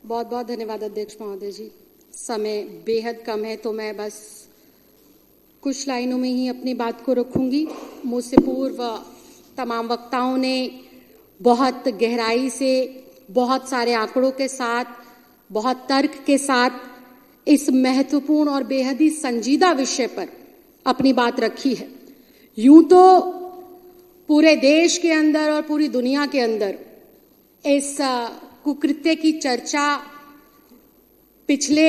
बहुत बहुत धन्यवाद अध्यक्ष महोदय जी। समय बेहद कम है तो मैं बस कुछ लाइनों में ही अपनी बात को रखूंगी। मुझसे पूर्व तमाम वक्ताओं ने बहुत गहराई से, बहुत सारे आंकड़ों के साथ, बहुत तर्क के साथ इस महत्वपूर्ण और बेहद ही संजीदा विषय पर अपनी बात रखी है। यूं तो पूरे देश के अंदर और पूरी दुनिया के अंदर इस कुकृत्य की चर्चा पिछले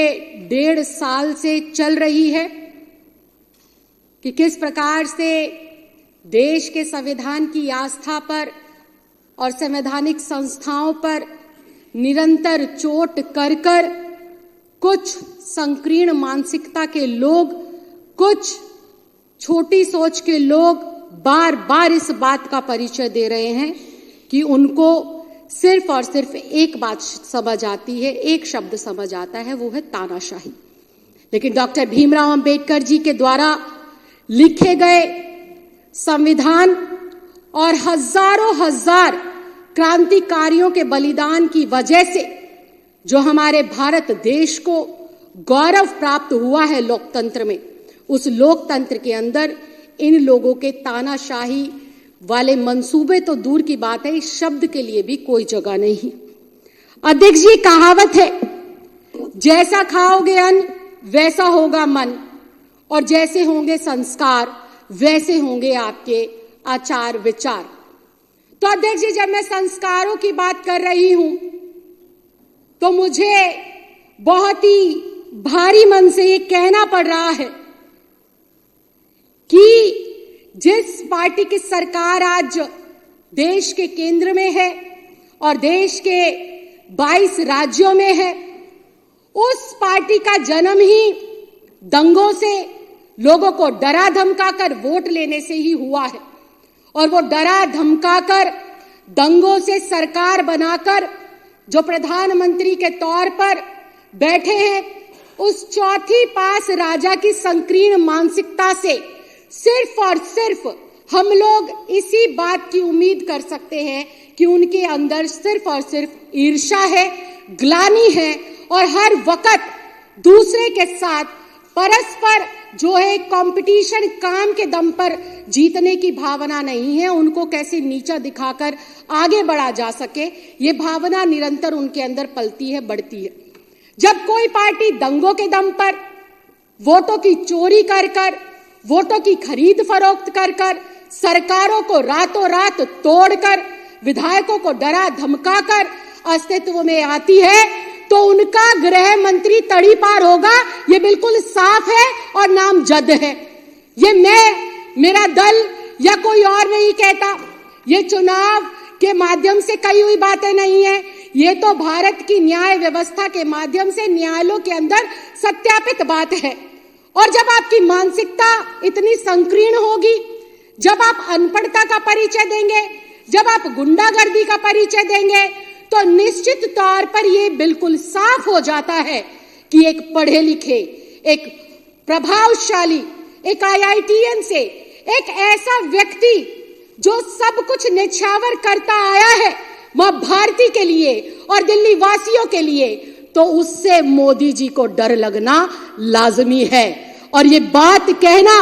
1.5 साल से चल रही है कि किस प्रकार से देश के संविधान की आस्था पर और संवैधानिक संस्थाओं पर निरंतर चोट कर कर कुछ संकीर्ण मानसिकता के लोग, कुछ छोटी सोच के लोग बार बार इस बात का परिचय दे रहे हैं कि उनको सिर्फ और सिर्फ एक बात समझ आती है, एक शब्द समझ आता है, वो है तानाशाही। लेकिन डॉक्टर भीमराव अंबेडकर जी के द्वारा लिखे गए संविधान और हजारों हजार क्रांतिकारियों के बलिदान की वजह से जो हमारे भारत देश को गौरव प्राप्त हुआ है लोकतंत्र में, उस लोकतंत्र के अंदर इन लोगों के तानाशाही वाले मंसूबे तो दूर की बात है, इस शब्द के लिए भी कोई जगह नहीं। अध्यक्ष जी, कहावत है, जैसा खाओगे अन्न वैसा होगा मन, और जैसे होंगे संस्कार वैसे होंगे आपके आचार विचार। तो अध्यक्ष जी, जब मैं संस्कारों की बात कर रही हूं तो मुझे बहुत ही भारी मन से ये कहना पड़ रहा है कि जिस पार्टी की सरकार आज देश के केंद्र में है और देश के 22 राज्यों में है, उस पार्टी का जन्म ही दंगों से, लोगों को डरा धमकाकर वोट लेने से ही हुआ है। और वो डरा धमकाकर दंगों से सरकार बनाकर जो प्रधानमंत्री के तौर पर बैठे हैं, उस चौथी पास राजा की संकीर्ण मानसिकता से सिर्फ और सिर्फ हम लोग इसी बात की उम्मीद कर सकते हैं कि उनके अंदर सिर्फ और सिर्फ ईर्ष्या है, ग्लानि है और हर वक्त दूसरे के साथ परस्पर जो है कंपटीशन, काम के दम पर जीतने की भावना नहीं है। उनको कैसे नीचा दिखाकर आगे बढ़ा जा सके, ये भावना निरंतर उनके अंदर पलती है, बढ़ती है। जब कोई पार्टी दंगों के दम पर, वोटों की चोरी कर कर, वोटों की खरीद फरोख्त कर कर, सरकारों को रातों रात तोड़कर, विधायकों को डरा धमकाकर अस्तित्व में आती है, तो उनका गृह मंत्री तड़ी पार होगा, ये बिल्कुल साफ है और नामजद है। ये मैं, मेरा दल या कोई और नहीं कहता, ये चुनाव के माध्यम से कही हुई बातें नहीं है, ये तो भारत की न्याय व्यवस्था के माध्यम से न्यायालयों के अंदर सत्यापित बात है। और जब आपकी मानसिकता इतनी संकीर्ण होगी, जब आप अनपढ़ता का परिचय देंगे, जब आप गुंडागर्दी का परिचय देंगे, तो निश्चित तौर पर यह बिल्कुल साफ हो जाता है कि एक पढ़े लिखे, एक प्रभावशाली, एक IITN से एक ऐसा व्यक्ति जो सब कुछ निछावर करता आया है मां भारती के लिए और दिल्ली वासियों के लिए, तो उससे मोदी जी को डर लगना लाजमी है। और ये बात कहना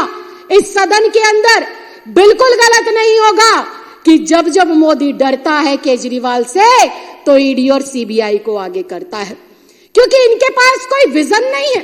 इस सदन के अंदर बिल्कुल गलत नहीं होगा कि जब जब मोदी डरता है केजरीवाल से, तो ईडी और CBI को आगे करता है, क्योंकि इनके पास कोई विजन नहीं है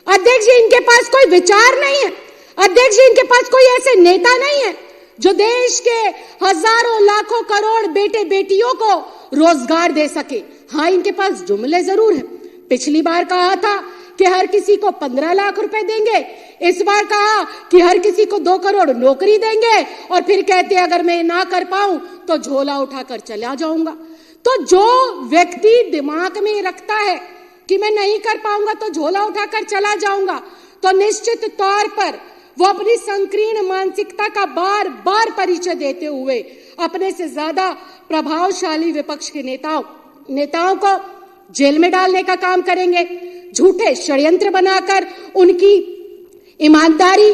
अध्यक्ष जी, इनके पास कोई विचार नहीं है अध्यक्ष जी, इनके पास कोई ऐसे नेता नहीं है जो देश के हजारों लाखों करोड़ बेटे बेटियों को रोजगार दे सके। हाँ, इनके पास जुमले जरूर है। पिछली बार कहा था कि हर किसी को 15 लाख रुपए देंगे, इस बार कहा कि हर किसी को 2 करोड़ नौकरी देंगे, और फिर कहते अगर मैं ना कर पाऊं तो झोला उठाकर चला जाऊंगा। तो जो व्यक्ति दिमाग में रखता है कि मैं नहीं कर पाऊंगा तो झोला उठाकर चला जाऊंगा, तो निश्चित तौर पर वो अपनी संकीर्ण मानसिकता का बार बार परिचय देते हुए अपने से ज्यादा प्रभावशाली विपक्ष के नेताओं को जेल में डालने का काम करेंगे, झूठे षड्यंत्र बनाकर उनकी ईमानदारी,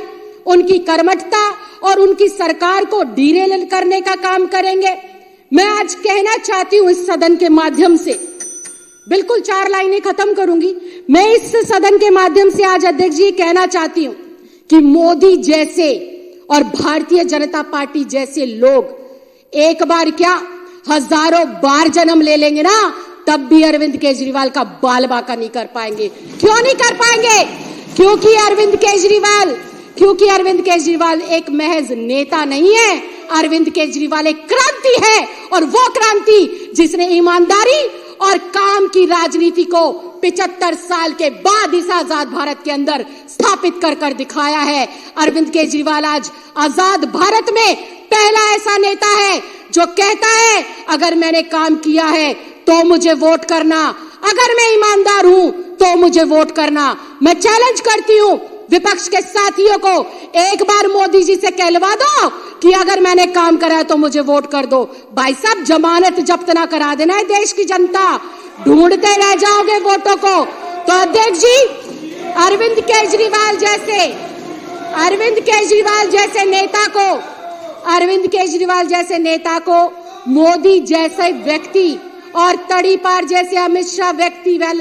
उनकी कर्मठता और उनकी सरकार को डीरेल करने का काम करेंगे। मैं आज कहना चाहती हूं इस सदन के माध्यम से बिल्कुल 4 लाइनें खत्म करूंगी। मैं इस सदन के माध्यम से आज अध्यक्ष जी कहना चाहती हूं कि मोदी जैसे और भारतीय जनता पार्टी जैसे लोग एक बार क्या हजारों बार जन्म ले लेंगे ना, तब भी अरविंद केजरीवाल का बाल बाका नहीं कर पाएंगे। क्यों नहीं कर पाएंगे? क्योंकि अरविंद केजरीवाल एक महज नेता नहीं है, अरविंद केजरीवाल एक क्रांति है, और वो क्रांति जिसने ईमानदारी और काम की राजनीति को 75 साल के बाद इस आजाद भारत के अंदर स्थापित कर दिखाया है। अरविंद केजरीवाल आज आजाद भारत में पहला ऐसा नेता है जो कहता है अगर मैंने काम किया है तो मुझे वोट करना, अगर मैं ईमानदार हूं तो मुझे वोट करना। मैं चैलेंज करती हूं विपक्ष के साथियों को, एक बार मोदी जी से कहलवा दो कि अगर मैंने काम करा है तो मुझे वोट कर दो। भाई साहब, जमानत जब्त ना करा देना है देश की जनता, ढूंढते रह जाओगे वोटों को। तो अध्यक्ष जी, अरविंद केजरीवाल जैसे नेता को मोदी जैसे व्यक्ति और तड़ी पार जैसे अमित शाह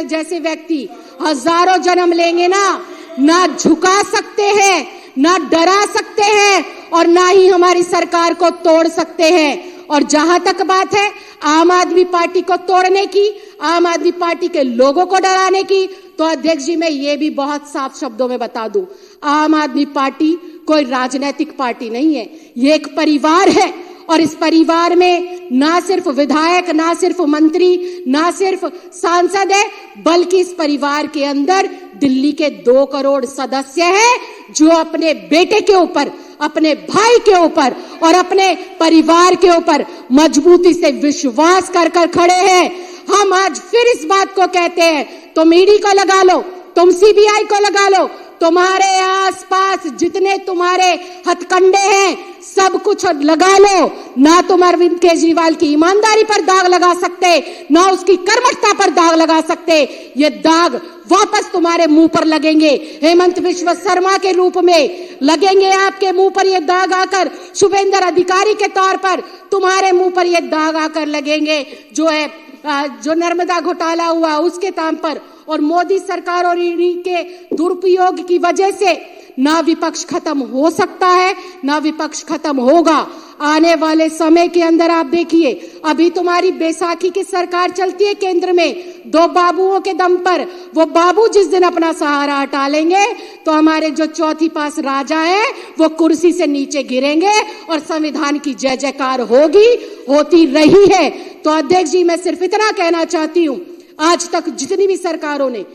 जैसे व्यक्ति हजारों जन्म लेंगे ना झुका सकते हैं, ना डरा सकते हैं, और ना ही हमारी सरकार को तोड़ सकते हैं। और जहां तक बात है आम आदमी पार्टी को तोड़ने की, आम आदमी पार्टी के लोगों को डराने की, तो अध्यक्ष जी मैं ये भी बहुत साफ शब्दों में बता दूं, आम आदमी पार्टी कोई राजनीतिक पार्टी नहीं है, ये एक परिवार है। और इस परिवार में ना सिर्फ विधायक, ना सिर्फ मंत्री, ना सिर्फ सांसद है, बल्कि इस परिवार के अंदर दिल्ली के 2 करोड़ सदस्य हैं जो अपने बेटे के ऊपर, अपने भाई के ऊपर और अपने परिवार के ऊपर मजबूती से विश्वास कर खड़े हैं। हम आज फिर इस बात को कहते हैं, तुम ईडी को लगा लो, तुम सीबीआई को लगा लो, तुम्हारे आसपास जितने तुम्हारे हथकंडे हैं सब कुछ लगा लो, ना तुम अरविंद केजरीवाल की ईमानदारी पर दाग लगा सकते, ना उसकी कर्मठता पर दाग लगा सकते। ये दाग वापस तुम्हारे मुंह पर लगेंगे, हेमंत बिश्व शर्मा के रूप में लगेंगे आपके मुंह पर ये दाग आकर, शुभेंद्र अधिकारी के तौर पर तुम्हारे मुंह पर ये दाग आकर लगेंगे, जो नर्मदा घोटाला हुआ उसके नाम पर, और मोदी सरकार और ईडी के दुरुपयोग की वजह से ना विपक्ष खत्म हो सकता है, ना विपक्ष खत्म होगा। आने वाले समय के अंदर आप देखिए, अभी तुम्हारी बैसाखी की सरकार चलती है केंद्र में 2 बाबुओं के दम पर। वो बाबू जिस दिन अपना सहारा हटा लेंगे तो हमारे जो चौथी पास राजा है वो कुर्सी से नीचे गिरेंगे और संविधान की जय जयकार होती रही है। तो अध्यक्ष जी, मैं सिर्फ इतना कहना चाहती हूं, आज तक जितनी भी सरकारों ने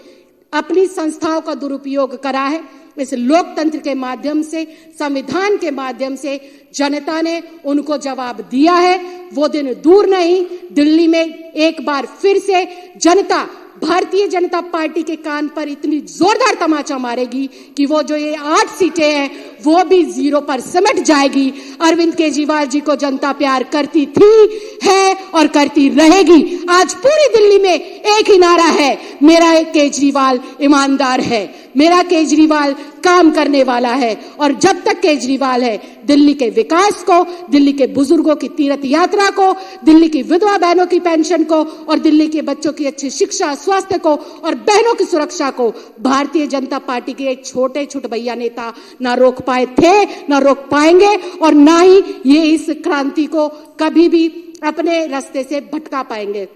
अपनी संस्थाओं का दुरुपयोग करा है, इस लोकतंत्र के माध्यम से, संविधान के माध्यम से जनता ने उनको जवाब दिया है। वो दिन दूर नहीं, दिल्ली में एक बार फिर से जनता भारतीय जनता पार्टी के कान पर इतनी जोरदार तमाचा मारेगी कि वो जो ये 8 सीटें हैं वो भी 0 पर सिमट जाएगी। अरविंद केजरीवाल जी को जनता प्यार करती थी, है और करती रहेगी। आज पूरी दिल्ली में एक ही नारा है, मेरा केजरीवाल ईमानदार है, मेरा केजरीवाल काम करने वाला है। और जब तक केजरीवाल है, दिल्ली के विकास को, दिल्ली के बुजुर्गों की तीर्थ यात्रा को, दिल्ली की विधवा बहनों की पेंशन को और दिल्ली के बच्चों की अच्छी शिक्षा, स्वास्थ्य को और बहनों की सुरक्षा को भारतीय जनता पार्टी के एक छोटे छुटभैया नेता ना रोक पाए थे, ना रोक पाएंगे, और ना ही ये इस क्रांति को कभी भी अपने रास्ते से भटका पाएंगे।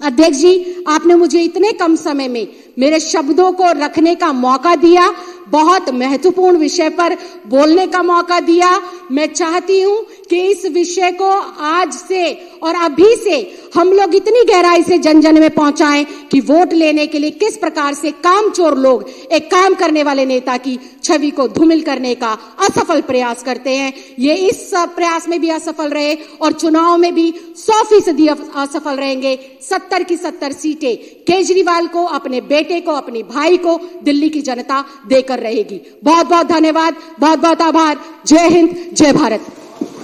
अध्यक्ष जी, आपने मुझे इतने कम समय में मेरे शब्दों को रखने का मौका दिया, बहुत महत्वपूर्ण विषय पर बोलने का मौका दिया। मैं चाहती हूं कि इस विषय को आज से और अभी से हम लोग इतनी गहराई से जन जन में पहुंचाएं कि वोट लेने के लिए किस प्रकार से कामचोर लोग एक काम करने वाले नेता की छवि को धूमिल करने का असफल प्रयास करते हैं। ये इस प्रयास में भी असफल रहे और चुनाव में भी 100% असफल रहेंगे। 70 की 70 सीटें केजरीवाल को, अपने बेटे को, अपने भाई को दिल्ली की जनता देकर रहेगी। बहुत बहुत धन्यवाद, बहुत बहुत आभार। जय हिंद, जय भारत।